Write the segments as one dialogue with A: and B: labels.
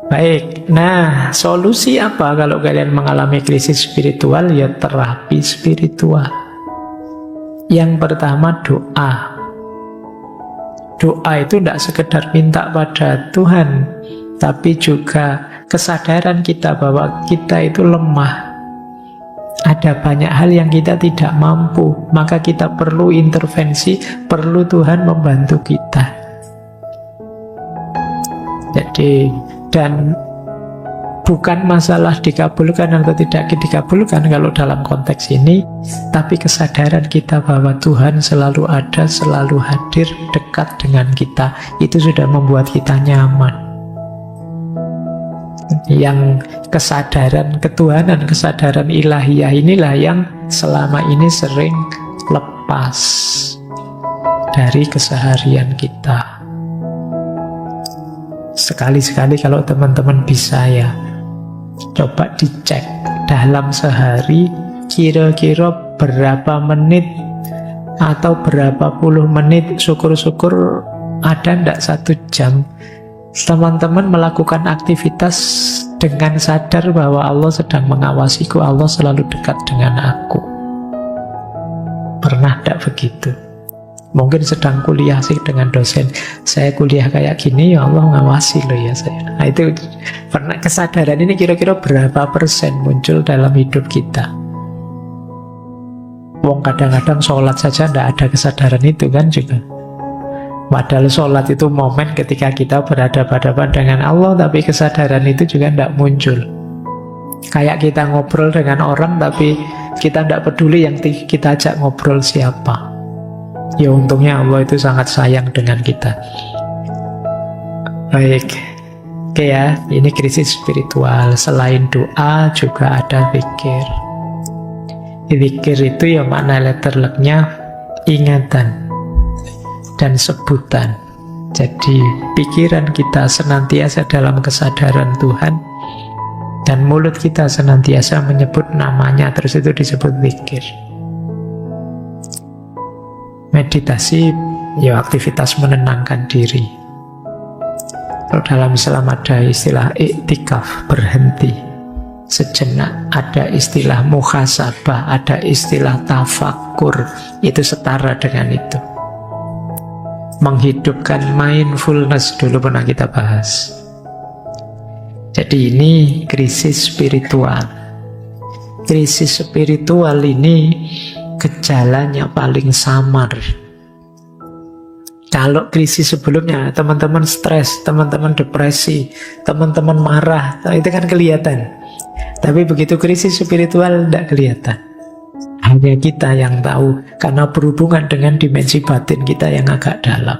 A: Baik, nah solusi apa kalau kalian mengalami krisis spiritual? Ya terapi spiritual. Yang pertama doa. Doa itu tidak sekedar minta pada Tuhan, tapi juga kesadaran kita bahwa kita itu lemah. Ada banyak hal yang kita tidak mampu, maka kita perlu intervensi, perlu Tuhan membantu kita. Jadi, dan bukan masalah dikabulkan atau tidak dikabulkan kalau dalam konteks ini, tapi kesadaran kita bahwa Tuhan selalu ada, selalu hadir, dekat dengan kita, itu sudah membuat kita nyaman. Yang kesadaran ketuhanan, kesadaran ilahiyah inilah yang selama ini sering lepas dari keseharian kita. Sekali-sekali kalau teman-teman bisa ya, coba dicek dalam sehari kira-kira berapa menit atau berapa puluh menit, syukur-syukur ada ndak 1 jam teman-teman melakukan aktivitas dengan sadar bahwa Allah sedang mengawasiku, Allah selalu dekat dengan aku. Pernah ndak begitu? Mungkin sedang kuliah sih dengan dosen, saya kuliah kayak gini, ya Allah ngawasi loh ya saya. Nah itu pernah, kesadaran ini kira-kira berapa persen muncul dalam hidup kita? Wong kadang-kadang sholat saja ndak ada kesadaran itu kan juga. Padahal sholat itu momen ketika kita berhadapan-hadapan dengan Allah, tapi kesadaran itu juga tidak muncul. Kayak kita ngobrol dengan orang, tapi kita tidak peduli yang kita ajak ngobrol siapa. Ya untungnya Allah itu sangat sayang dengan kita. Baik, oke ya, ini krisis spiritual. Selain doa juga ada zikir. Zikir itu ya makna letterleknya ingatan dan sebutan. Jadi pikiran kita senantiasa dalam kesadaran Tuhan, dan mulut kita senantiasa menyebut namanya, terus itu disebut zikir. Meditasi ya aktivitas menenangkan diri. Kalau dalam Islam ada istilah iktikaf, berhenti sejenak, ada istilah muhasabah, ada istilah tafakur, itu setara dengan itu. Menghidupkan mindfulness dulu pernah kita bahas. Jadi ini krisis spiritual. Krisis spiritual ini gejalanya paling samar. Kalau krisis sebelumnya teman-teman stres, teman-teman depresi, teman-teman marah, itu kan kelihatan. Tapi begitu krisis spiritual tidak kelihatan. Hanya kita yang tahu, karena berhubungan dengan dimensi batin kita yang agak dalam.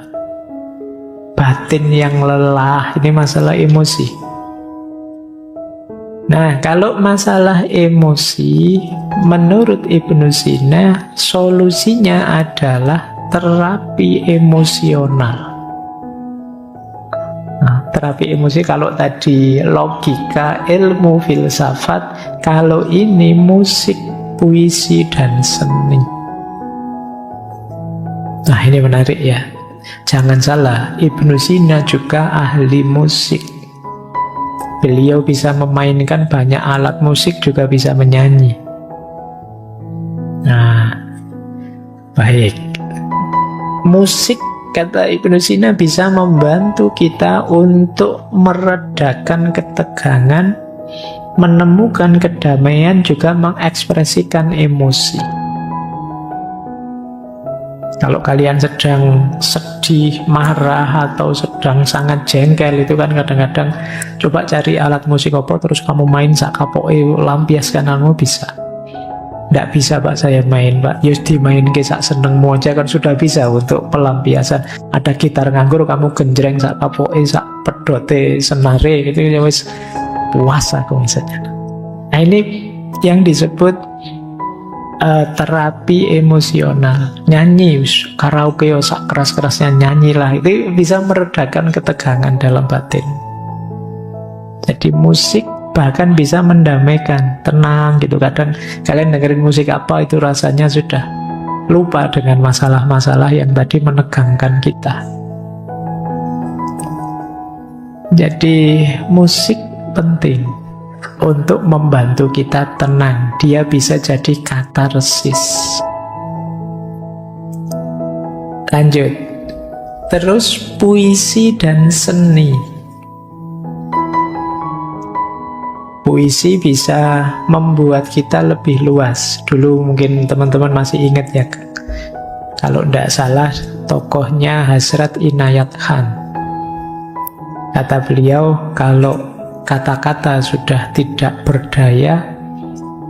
A: Batin yang lelah, ini masalah emosi. Nah, kalau masalah emosi, menurut Ibnu Sina, solusinya adalah terapi emosional. Nah, terapi emosi kalau tadi logika, ilmu filsafat, kalau ini musik, puisi, dan seni. Nah ini menarik ya. Jangan salah, Ibnu Sina juga ahli musik. Beliau bisa memainkan banyak alat musik, juga bisa menyanyi. Nah, baik. Musik, kata Ibnu Sina, bisa membantu kita untuk meredakan ketegangan, menemukan kedamaian, juga mengekspresikan emosi. Kalau kalian sedang sedih, marah, atau sedang sangat jengkel, itu kan kadang-kadang coba cari alat musik apa, terus kamu main sak kapoke lampiaskan kamu bisa. Nggak bisa Pak saya main Pak, yus dimain ke sak senengmu aja kan sudah bisa untuk pelampiasan. Ada gitar nganggur, kamu genjreng sak kapoke, sak pedote, senare gitu ya wis puas aku misalnya. Nah ini yang disebut terapi emosional. Nyanyi, karaoke, sak keras-kerasnya nyanyilah, itu bisa meredakan ketegangan dalam batin. Jadi musik bahkan bisa mendamaikan, tenang gitu. Kadang kalian dengerin musik apa itu rasanya sudah lupa dengan masalah-masalah yang tadi menegangkan kita. Jadi musik penting untuk membantu kita tenang. Dia bisa jadi katarsis. Lanjut. Terus puisi dan seni. Puisi bisa membuat kita lebih luas. Dulu mungkin teman-teman masih ingat ya, kalau tidak salah tokohnya Hasrat Inayat Khan. Kata beliau, kalau kata-kata sudah tidak berdaya,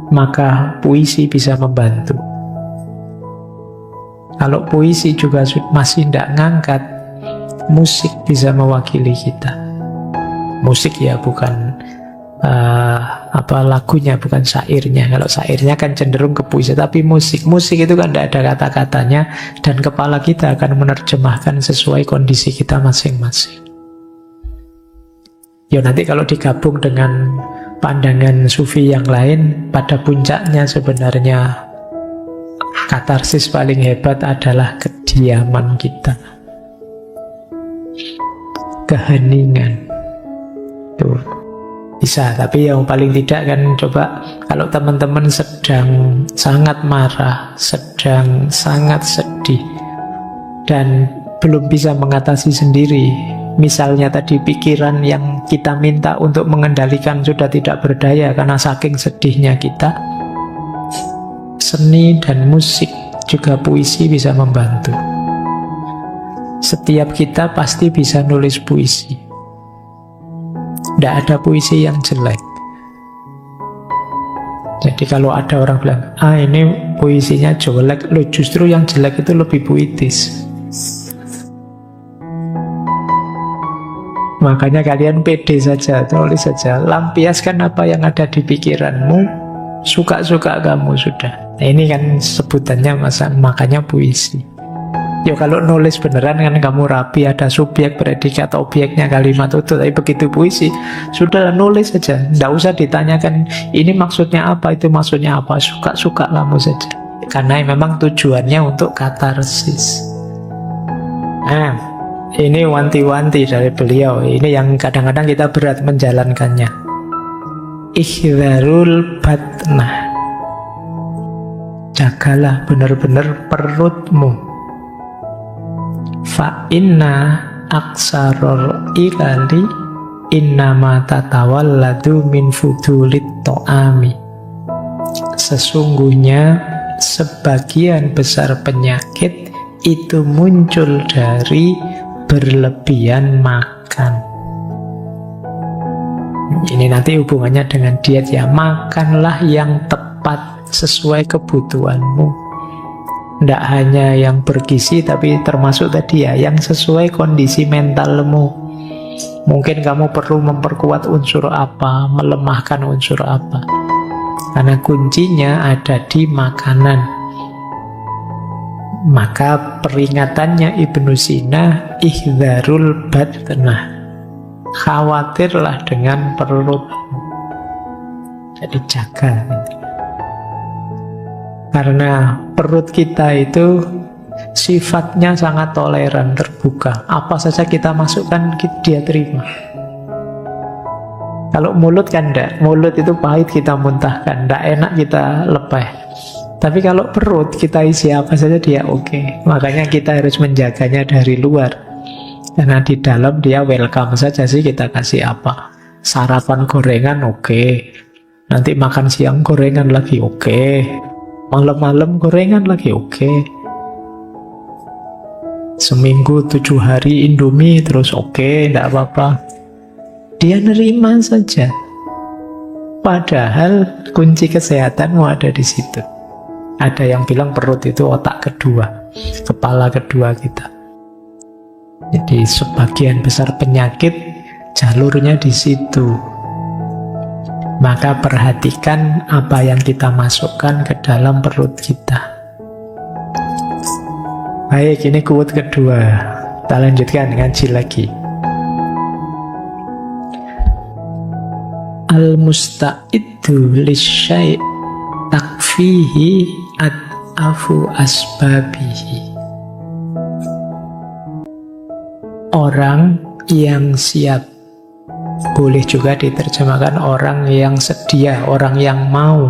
A: maka puisi bisa membantu. Kalau puisi juga masih tidak ngangkat, musik bisa mewakili kita. Musik ya, bukan lagunya, bukan syairnya. Kalau syairnya kan cenderung ke puisi, tapi musik itu kan tidak ada kata-katanya, dan kepala kita akan menerjemahkan sesuai kondisi kita masing-masing. Ya nanti kalau digabung dengan pandangan sufi yang lain, pada puncaknya sebenarnya katarsis paling hebat adalah kediaman kita, keheningan. Tuh bisa, tapi yang paling tidak kan, coba kalau teman-teman sedang sangat marah, sedang sangat sedih, dan belum bisa mengatasi sendiri. Misalnya tadi pikiran yang kita minta untuk mengendalikan sudah tidak berdaya karena saking sedihnya kita. Seni dan musik, juga puisi bisa membantu. Setiap kita pasti bisa nulis puisi. Tidak ada puisi yang jelek. Jadi kalau ada orang bilang, ini puisinya jelek, loh justru yang jelek itu lebih puitis. Makanya kalian pede saja, tulis saja, lampiaskan apa yang ada di pikiranmu, suka-suka kamu sudah. Nah, ini kan sebutannya makanya puisi. Ya kalau nulis beneran kan kamu rapi, ada subjek, predikat, objeknya, kalimat utuh. Tapi begitu puisi, sudah nulis saja, tidak usah ditanyakan ini maksudnya apa, itu maksudnya apa, suka-suka kamu saja. Karena memang tujuannya untuk katarsis. Nah, ini wanti-wanti dari beliau. Ini yang kadang-kadang kita berat menjalankannya. Ihdharul batnah. Jagalah benar-benar perutmu. Fa inna aksaror ilali innama tatawalladu min fudulit to'ami. Sesungguhnya sebagian besar penyakit itu muncul dari berlebihan makan. Ini nanti hubungannya dengan diet ya. Makanlah yang tepat sesuai kebutuhanmu. Tidak hanya yang bergizi, tapi termasuk tadi ya, yang sesuai kondisi mentalmu. Mungkin kamu perlu memperkuat unsur apa, melemahkan unsur apa. Karena kuncinya ada di makanan. Maka peringatannya Ibnu Sina, ihdharul batnah. Khawatirlah dengan perut. Jadi jaga. Karena perut kita itu sifatnya sangat toleran, terbuka. Apa saja kita masukkan, dia terima. Kalau mulut kan enggak. Mulut itu pahit, kita muntahkan. Enggak enak, kita lepeh. Tapi kalau perut, kita isi apa saja dia oke. Makanya kita harus menjaganya dari luar. Karena di dalam dia welcome saja sih kita kasih apa. Sarapan gorengan oke. Nanti makan siang gorengan lagi oke. Malam-malam gorengan lagi oke. Seminggu 7 hari Indomie terus oke, enggak apa-apa. Dia nerima saja. Padahal kunci kesehatanmu ada di situ. Ada yang bilang perut itu otak kedua, kepala kedua kita. Jadi sebagian besar penyakit jalurnya di situ. Maka perhatikan apa yang kita masukkan ke dalam perut kita. Baik, ini quote kedua. Kita lanjutkan, ngaji lagi. Al-musta'iddu lisyai' takfihi ad-afu asbabihi. Orang yang siap boleh juga diterjemahkan orang yang sedia, orang yang mau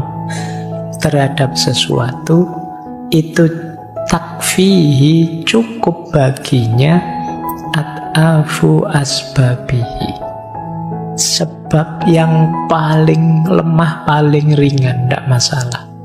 A: terhadap sesuatu. Itu takfihi, cukup baginya at'afu asbabihi, sebab yang paling lemah, paling ringan, tidak masalah.